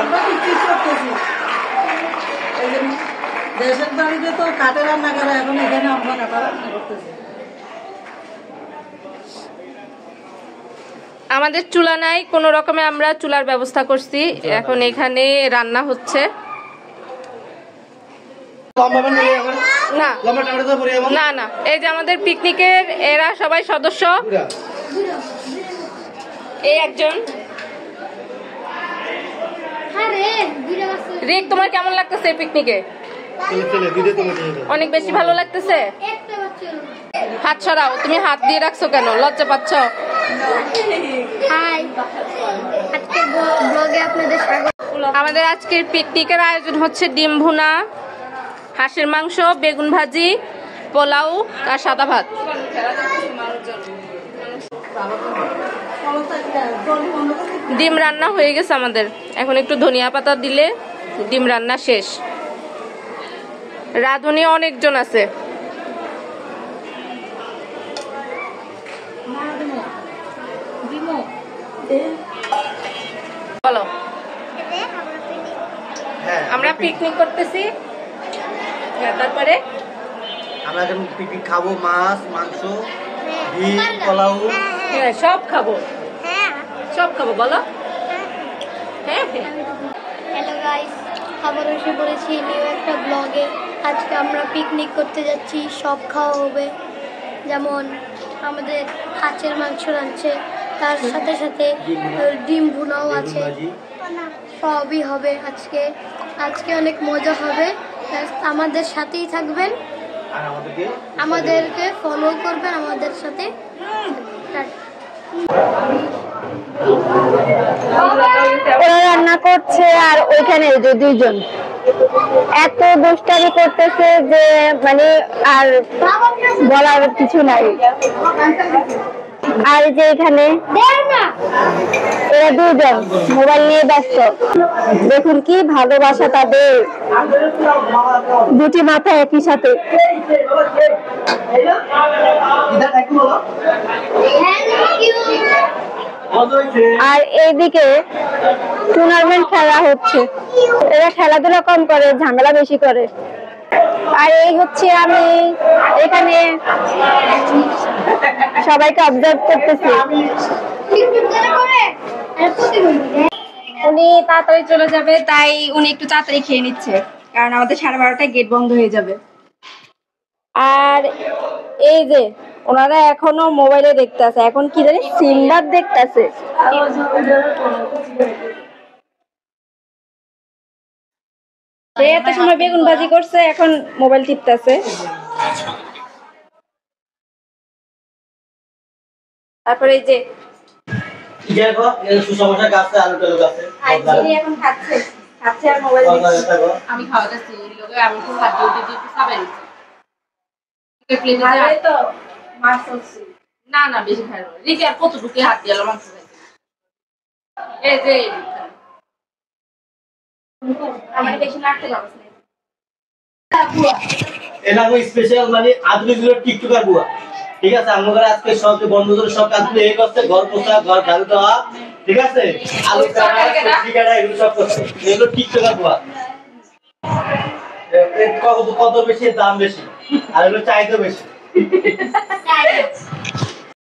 আমরা পিকনিক করতেছি। দেশের বাড়িতে তো কাঠে রান্না করে, এখন এখানে আমরা কাঠে রান্না করতেছি। আমাদের চুলা নাই, কোনো রকমে আমরা চুলার ব্যবস্থা করছি। এখন এখানে রান্না হচ্ছে। না না না, এই যে আমাদের পিকনিকের এরা সবাই সদস্য। এই একজন রিক, তোমার কেমন লাগতেছে পিকনিকে? অনেক বেশি ভালো লাগতেছে। হাত সরাও, তুমি হাত দিয়ে রাখছো কেন? লজ্জা পাচ্ছ? আমাদের আজকের পিকনিকের আয়োজন হচ্ছে ডিম ভুনা, হাঁসের মাংস, বেগুন ভাজি, পোলাও আর সাদা ভাত। ডিম রান্না হয়ে গেছে আমাদের, এখন একটু ধনিয়া পাতা দিলে ডিম রান্না শেষ। রাঁধুনি অনেকজন আছে। বলো, আমরা পিকনিক করতেছি, তারপরে আমরা এখন পিকনিক খাবো, মাছ, মাংস, ডিম, পোলাও, হ্যাঁ সব খাবো, সব খাবো। বলো। হ্যাঁ হ্যালো গাইস, আবার এসে পড়েছি নিউ একটা ব্লগে। আজকে আমরা পিকনিক করতে যাচ্ছি, সব খাওয়া হবে। যেমন আমাদের হাঁসের মাংস রাঁধছে, তার সাথে সাথে ডিম ভুনাও আছে, সবই হবে আজকে। আজকে অনেক মজা হবে, আমাদের সাথেই থাকবেন, আমাদেরকে ফলো করবেন, আমাদের সাথে। ওরা রান্না করছে আর ওইখানে যে দুইজন এত দুষ্টামি করতেছে যে মানে আর বলার কিছু নাই। আর যে এখানে এরা দুজন মোবাইল নিয়ে ব্যস্ত। দেখুন কি ভালোবাসা তাদের, দুটি মাথা একই সাথে। আর এইদিকে টুর্নামেন্ট খেলা হচ্ছে। এরা খেলাধুলা কম করে, ঝামেলা বেশি করে। আর এই হচ্ছে আমি এখানে সবাইকে অবজার্ভ করতেছি। উনি তাড়াতাড়ি চলে যাবে, তাই উনি একটু তাড়াতাড়ি খেয়ে নিচ্ছে, কারণ আমাদের 12:30টায় গেট বন্ধ হয়ে যাবে। আর এই যে ওনারা এখনো মোবাইলে দেখতেছে, এখন কি জানি সিম্বাদ দেখতেছে। এত সময় বেগুন ভাজি করছে, এখন মোবাইল টিপতেছে। তারপরে এই যে সুসমস্যা গাছে আলু টালু গাছে এখন খাচ্ছে আর মোবাইল দেখছে। আমি খাওয়াতেছি, আমি খুব হাত দিয়ে একটু খাবেন তো মাছ চলছে। না না বেশি খাই না, রিকে আর কতটুকু হাত দিয়ে মাংস খাইছে। এই যে আমার বেশি নাড়তে পারছে না। এটা আমি স্পেশাল মানে আধুনিক যুগের টিকটকার বুয়া। ঠিক আছে, আমাদের আজকে সব বন্ধুদের সব কাজ এই করছে, ঘর পোছা, ঘর ঝাড়ু দেওয়া, ঠিক আছে, আলু কাটা, সবজি কাটা, এগুলো সব করছে। এগুলো টিকটকার বুয়া। কত বেশি, দাম বেশি, আর এগুলো চাহিদা বেশি।